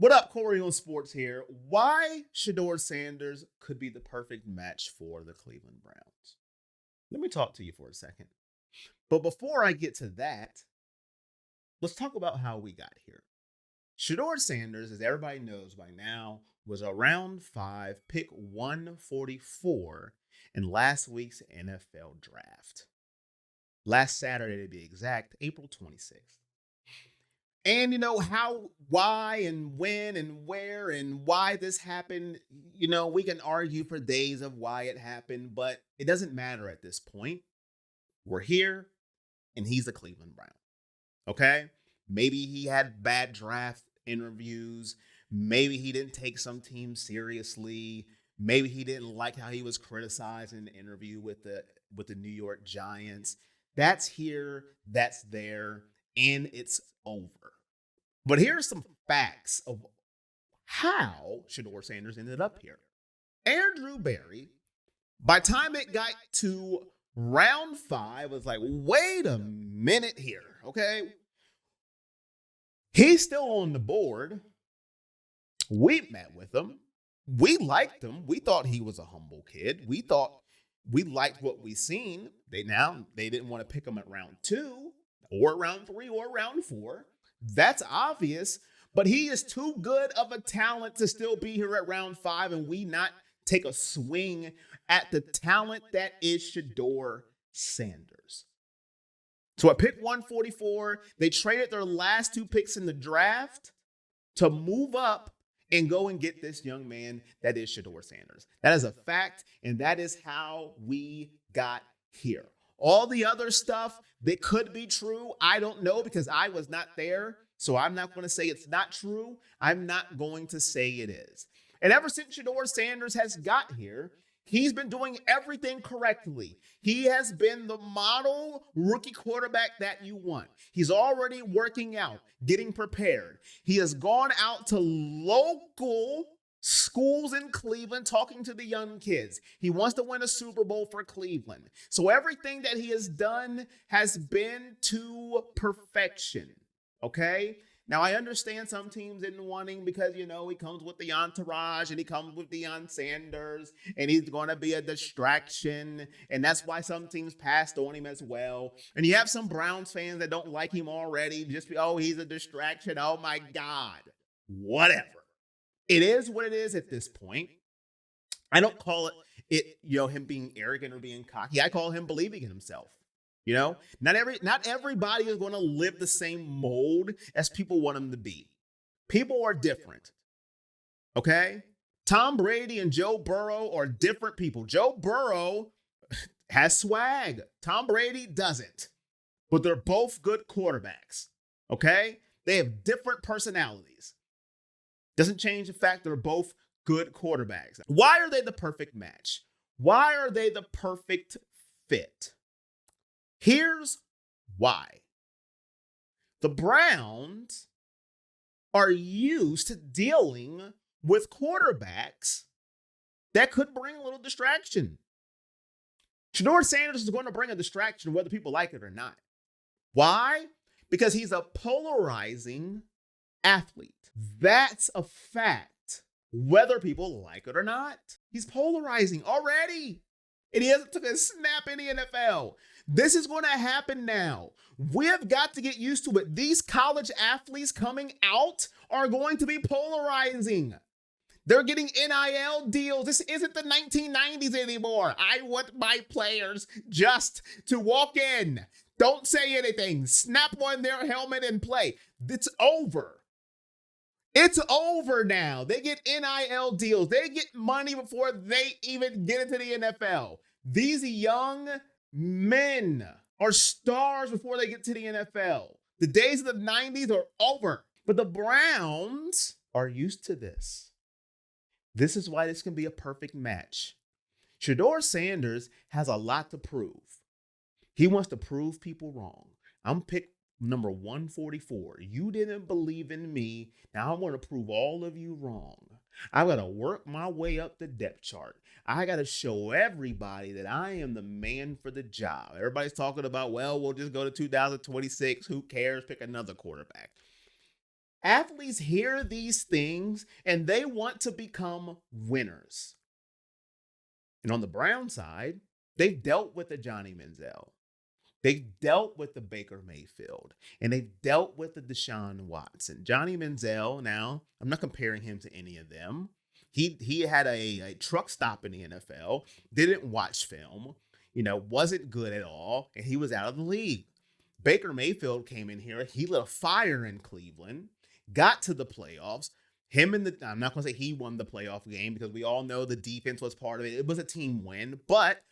What up, Corey on Sports here? Why Shedeur Sanders could be the perfect match for the Cleveland Browns. Let me talk to you for a second. But before I get to that, let's talk about how we got here. Shedeur Sanders, as everybody knows by now, was a round 5, pick 144 in last week's NFL draft. Last Saturday, to be exact, April 26th. And why and when and where and why this happened, we can argue for days of why it happened, but it doesn't matter at this point. We're here and he's a Cleveland Brown. Okay? Maybe he had bad draft interviews. Maybe he didn't take some teams seriously. Maybe he didn't like how he was criticized in the interview with the New York Giants. That's here, that's there, and it's over. But here are some facts of how Shedeur Sanders ended up here. Andrew Berry, by the time it got to round 5, was like, wait a minute here, okay? He's still on the board. We met with him. We liked him. We thought he was a humble kid. We liked what we seen. They didn't want to pick him at round 2 or round 3 or round 4. That's obvious, but he is too good of a talent to still be here at round 5 and we not take a swing at the talent that is Shedeur Sanders. So at pick 144, they traded their last 2 picks in the draft to move up and go and get this young man that is Shedeur Sanders. That is a fact, and that is how we got here. All the other stuff that could be true, I don't know because I was not there. So I'm not going to say it's not true. I'm not going to say it is. And ever since Shedeur Sanders has got here, he's been doing everything correctly. He has been the model rookie quarterback that you want. He's already working out, getting prepared. He has gone out to local schools in Cleveland talking to the young kids. He wants to win a Super Bowl for Cleveland. So everything that he has done has been to perfection. Okay? Now, I understand some teams didn't want him because, he comes with the entourage and he comes with Deion Sanders and he's going to be a distraction. And that's why some teams passed on him as well. And you have some Browns fans that don't like him already. He's a distraction. Oh, my God. Whatever. It is what it is at this point. I don't call it him being arrogant or being cocky. I call him believing in himself. Not everybody is going to live the same mold as people want them to be. People are different. Okay? Tom Brady and Joe Burrow are different people. Joe Burrow has swag. Tom Brady doesn't. But they're both good quarterbacks. Okay? They have different personalities. Doesn't change the fact they're both good quarterbacks. Why are they the perfect match? Why are they the perfect fit? Here's why. The Browns are used to dealing with quarterbacks that could bring a little distraction. Shedeur Sanders is going to bring a distraction whether people like it or not. Why? Because he's a polarizing athlete. That's a fact, whether people like it or not. He's polarizing already. And he hasn't took a snap in the NFL. This is going to happen now. We have got to get used to it. These college athletes coming out are going to be polarizing. They're getting NIL deals. This isn't the 1990s anymore. I want my players just to walk in. Don't say anything. Snap on their helmet and play. It's over. It's over now. They get NIL deals. They get money before they even get into the NFL. These young men are stars before they get to the NFL. The days of the 90s are over. But the Browns are used to this. This is why this can be a perfect match. Shedeur Sanders has a lot to prove. He wants to prove people wrong. I'm picked number 144. You didn't believe in me. Now I want to prove all of you wrong. I got to work my way up the depth chart. I got to show everybody that I am the man for the job. Everybody's talking about, we'll just go to 2026. Who cares? Pick another quarterback. Athletes hear these things and they want to become winners. And on the Brown side, they've dealt with the Johnny Manziel. They've dealt with the Baker Mayfield, and they've dealt with the Deshaun Watson. Johnny Manziel, now, I'm not comparing him to any of them. He had a truck stop in the NFL, didn't watch film, wasn't good at all, and he was out of the league. Baker Mayfield came in here, he lit a fire in Cleveland, got to the playoffs. I'm not going to say he won the playoff game because we all know the defense was part of it. It was a team win, but,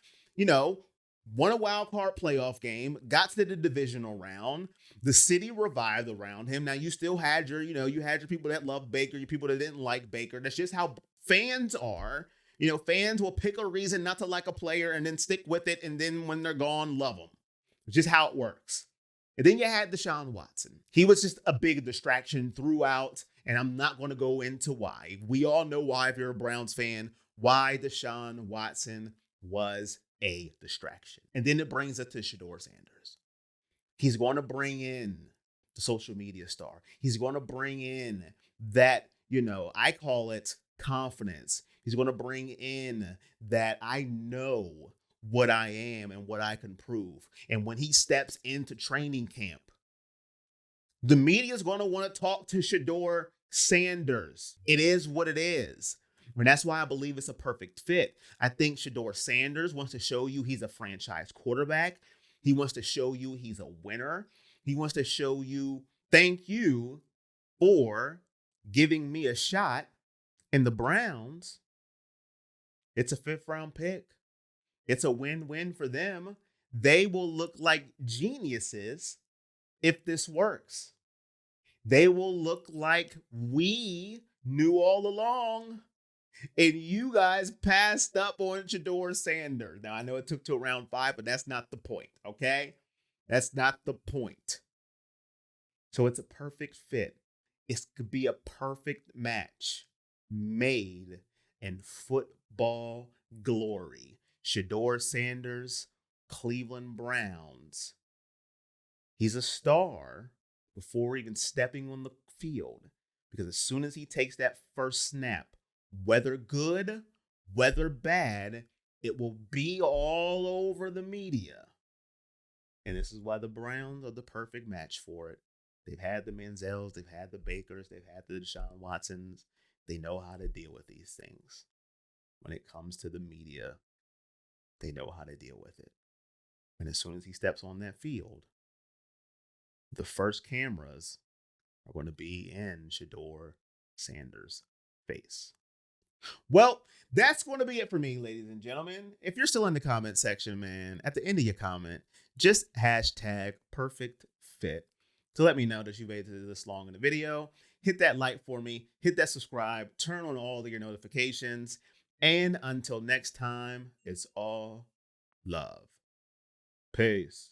won a wild card playoff game, got to the divisional round. The city revived around him. Now you still had you had your people that loved Baker, your people that didn't like Baker. That's just how fans are. Fans will pick a reason not to like a player and then stick with it. And then when they're gone, love them. It's just how it works. And then you had Deshaun Watson. He was just a big distraction throughout. And I'm not going to go into why. We all know why, if you're a Browns fan, why Deshaun Watson was a distraction. And then it brings us to Shedeur Sanders. He's going to bring in the social media star. He's going to bring in that, I call it confidence. He's going to bring in that I know what I am and what I can prove. And when he steps into training camp, the media is going to want to talk to Shedeur Sanders. It is what it is. And that's why I believe it's a perfect fit. I think Shaduer Sanders wants to show you he's a franchise quarterback. He wants to show you he's a winner. He wants to show you, thank you for giving me a shot. And the Browns, it's a 5th round pick. It's a win-win for them. They will look like geniuses if this works. They will look like we knew all along. And you guys passed up on Shedeur Sanders. Now, I know it took till round 5, but that's not the point, okay? That's not the point. So it's a perfect fit. It could be a perfect match made in football glory. Shedeur Sanders, Cleveland Browns. He's a star before even stepping on the field. Because as soon as he takes that first snap, whether good, whether bad, it will be all over the media. And this is why the Browns are the perfect match for it. They've had the Manziels, they've had the Bakers, they've had the Deshaun Watsons. They know how to deal with these things. When it comes to the media, they know how to deal with it. And as soon as he steps on that field, the first cameras are going to be in Shedeur Sanders' face. Well, that's going to be it for me, ladies and gentlemen. If you're still in the comment section, man, at the end of your comment, just hashtag perfect fit to let me know that you made it this long in the video. Hit that like for me, hit that subscribe, turn on all of your notifications. And until next time, it's all love. Peace.